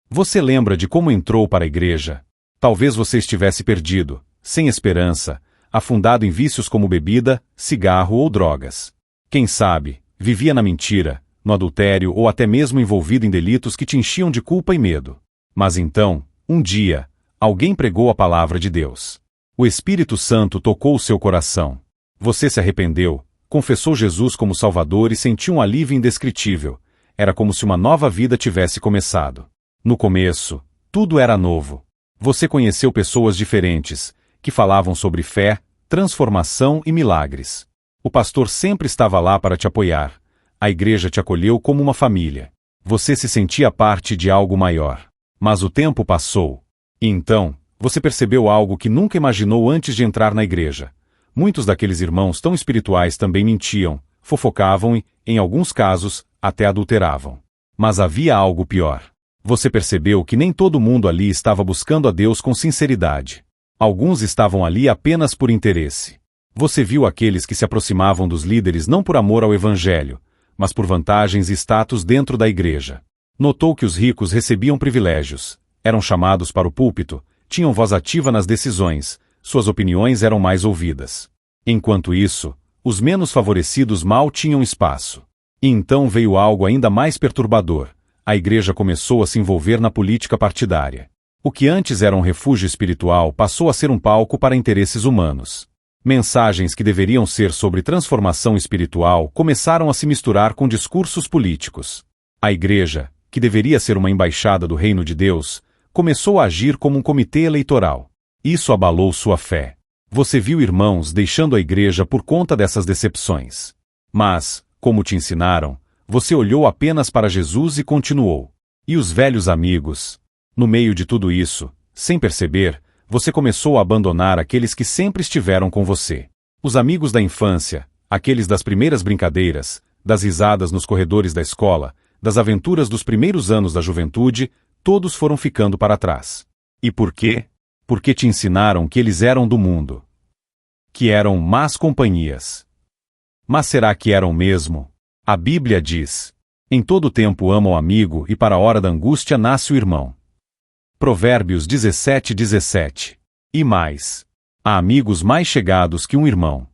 Você lembra de como entrou para a igreja? Talvez você estivesse perdido, sem esperança, afundado em vícios como bebida, cigarro ou drogas. Quem sabe, vivia na mentira, no adultério ou até mesmo envolvido em delitos que te enchiam de culpa e medo. Mas então, um dia, alguém pregou a palavra de Deus. O Espírito Santo tocou o seu coração. Você se arrependeu, confessou Jesus como Salvador e sentiu um alívio indescritível. Era como se uma nova vida tivesse começado. No começo, tudo era novo. Você conheceu pessoas diferentes, que falavam sobre fé, transformação e milagres. O pastor sempre estava lá para te apoiar. A igreja te acolheu como uma família. Você se sentia parte de algo maior. Mas o tempo passou. E então, você percebeu algo que nunca imaginou antes de entrar na igreja. Muitos daqueles irmãos tão espirituais também mentiam, fofocavam e, em alguns casos, até adulteravam. Mas havia algo pior. Você percebeu que nem todo mundo ali estava buscando a Deus com sinceridade. Alguns estavam ali apenas por interesse. Você viu aqueles que se aproximavam dos líderes não por amor ao evangelho, mas por vantagens e status dentro da igreja. Notou que os ricos recebiam privilégios, eram chamados para o púlpito, tinham voz ativa nas decisões, suas opiniões eram mais ouvidas. Enquanto isso, os menos favorecidos mal tinham espaço. E então veio algo ainda mais perturbador. A igreja começou a se envolver na política partidária. O que antes era um refúgio espiritual passou a ser um palco para interesses humanos. Mensagens que deveriam ser sobre transformação espiritual começaram a se misturar com discursos políticos. A igreja, que deveria ser uma embaixada do reino de Deus, começou a agir como um comitê eleitoral. Isso abalou sua fé. Você viu irmãos deixando a igreja por conta dessas decepções. Mas, como te ensinaram, você olhou apenas para Jesus e continuou. E os velhos amigos? No meio de tudo isso, sem perceber, você começou a abandonar aqueles que sempre estiveram com você. Os amigos da infância, aqueles das primeiras brincadeiras, das risadas nos corredores da escola, das aventuras dos primeiros anos da juventude, todos foram ficando para trás. E por quê? Porque te ensinaram que eles eram do mundo. Que eram más companhias. Mas será que eram mesmo? A Bíblia diz: em todo tempo ama o amigo e para a hora da angústia nasce o irmão. Provérbios 17:17. E mais: há amigos mais chegados que um irmão.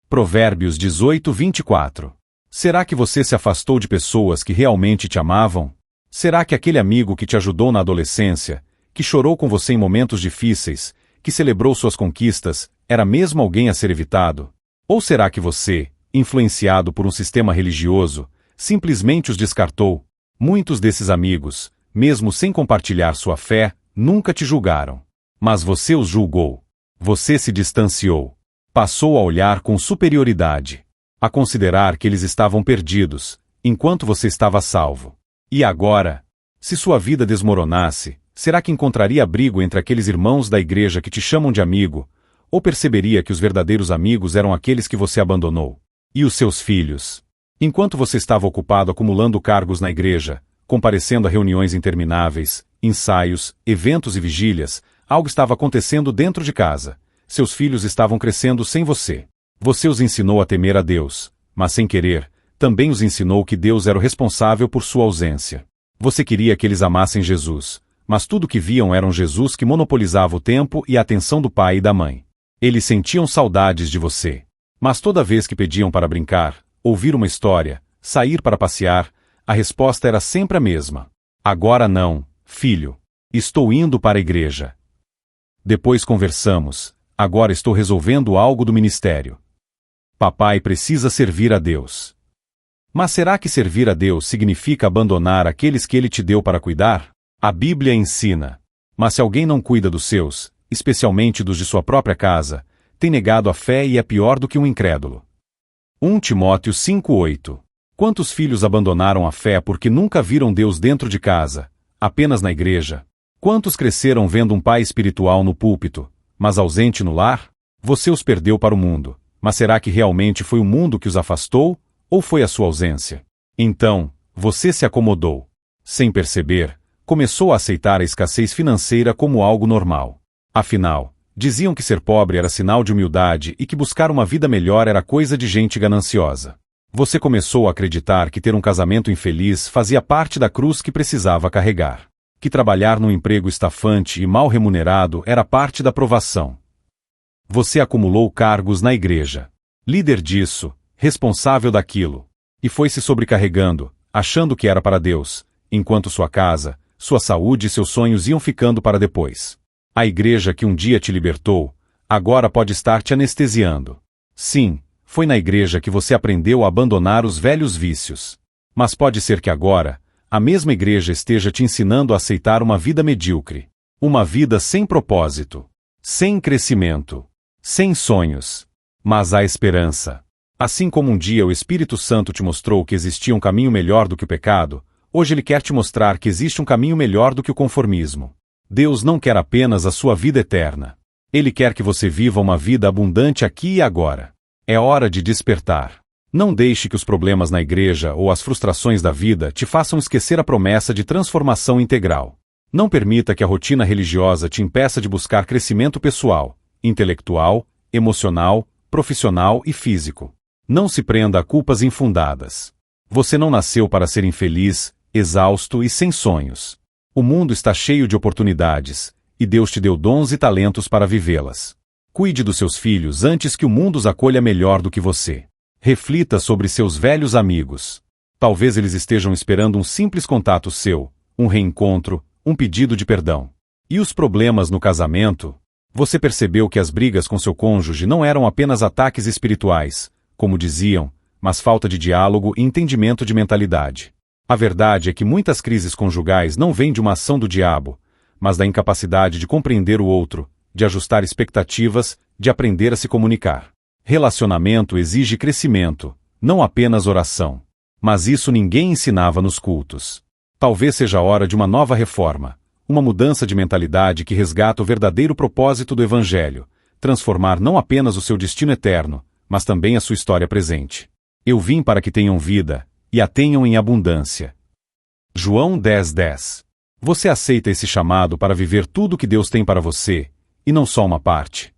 Provérbios 18:24. Será que você se afastou de pessoas que realmente te amavam? Será que aquele amigo que te ajudou na adolescência, que chorou com você em momentos difíceis, que celebrou suas conquistas, era mesmo alguém a ser evitado? Ou será que você, influenciado por um sistema religioso, simplesmente os descartou? Muitos desses amigos, mesmo sem compartilhar sua fé, nunca te julgaram. Mas você os julgou. Você se distanciou. Passou a olhar com superioridade. A considerar que eles estavam perdidos, enquanto você estava salvo. E agora? Se sua vida desmoronasse, será que encontraria abrigo entre aqueles irmãos da igreja que te chamam de amigo? Ou perceberia que os verdadeiros amigos eram aqueles que você abandonou? E os seus filhos? Enquanto você estava ocupado acumulando cargos na igreja, comparecendo a reuniões intermináveis, ensaios, eventos e vigílias, algo estava acontecendo dentro de casa. Seus filhos estavam crescendo sem você. Você os ensinou a temer a Deus, mas sem querer, também os ensinou que Deus era o responsável por sua ausência. Você queria que eles amassem Jesus, mas tudo que viam era um Jesus que monopolizava o tempo e a atenção do pai e da mãe. Eles sentiam saudades de você. Mas toda vez que pediam para brincar, ouvir uma história, sair para passear, a resposta era sempre a mesma. Agora não, filho. Estou indo para a igreja. Depois conversamos. Agora estou resolvendo algo do ministério. Papai precisa servir a Deus. Mas será que servir a Deus significa abandonar aqueles que Ele te deu para cuidar? A Bíblia ensina. Mas se alguém não cuida dos seus, especialmente dos de sua própria casa, tem negado a fé e é pior do que um incrédulo. 1 Timóteo 5:8. Quantos filhos abandonaram a fé porque nunca viram Deus dentro de casa, apenas na igreja? Quantos cresceram vendo um pai espiritual no púlpito, mas ausente no lar? Você os perdeu para o mundo, mas será que realmente foi o mundo que os afastou, ou foi a sua ausência? Então, você se acomodou. Sem perceber, começou a aceitar a escassez financeira como algo normal. Afinal, diziam que ser pobre era sinal de humildade e que buscar uma vida melhor era coisa de gente gananciosa. Você começou a acreditar que ter um casamento infeliz fazia parte da cruz que precisava carregar. Que trabalhar num emprego estafante e mal remunerado era parte da provação. Você acumulou cargos na igreja. Líder disso, responsável daquilo. E foi se sobrecarregando, achando que era para Deus, enquanto sua casa, sua saúde e seus sonhos iam ficando para depois. A igreja que um dia te libertou, agora pode estar te anestesiando. Sim, foi na igreja que você aprendeu a abandonar os velhos vícios. Mas pode ser que agora, a mesma igreja esteja te ensinando a aceitar uma vida medíocre. Uma vida sem propósito. Sem crescimento. Sem sonhos. Mas há esperança. Assim como um dia o Espírito Santo te mostrou que existia um caminho melhor do que o pecado, hoje ele quer te mostrar que existe um caminho melhor do que o conformismo. Deus não quer apenas a sua vida eterna. Ele quer que você viva uma vida abundante aqui e agora. É hora de despertar. Não deixe que os problemas na igreja ou as frustrações da vida te façam esquecer a promessa de transformação integral. Não permita que a rotina religiosa te impeça de buscar crescimento pessoal, intelectual, emocional, profissional e físico. Não se prenda a culpas infundadas. Você não nasceu para ser infeliz, exausto e sem sonhos. O mundo está cheio de oportunidades, e Deus te deu dons e talentos para vivê-las. Cuide dos seus filhos antes que o mundo os acolha melhor do que você. Reflita sobre seus velhos amigos. Talvez eles estejam esperando um simples contato seu, um reencontro, um pedido de perdão. E os problemas no casamento? Você percebeu que as brigas com seu cônjuge não eram apenas ataques espirituais, como diziam, mas falta de diálogo e entendimento de mentalidade. A verdade é que muitas crises conjugais não vêm de uma ação do diabo, mas da incapacidade de compreender o outro, de ajustar expectativas, de aprender a se comunicar. Relacionamento exige crescimento, não apenas oração. Mas isso ninguém ensinava nos cultos. Talvez seja a hora de uma nova reforma, uma mudança de mentalidade que resgata o verdadeiro propósito do Evangelho, transformar não apenas o seu destino eterno, mas também a sua história presente. Eu vim para que tenham vida, e a tenham em abundância. João 10:10. Você aceita esse chamado para viver tudo o que Deus tem para você, e não só uma parte?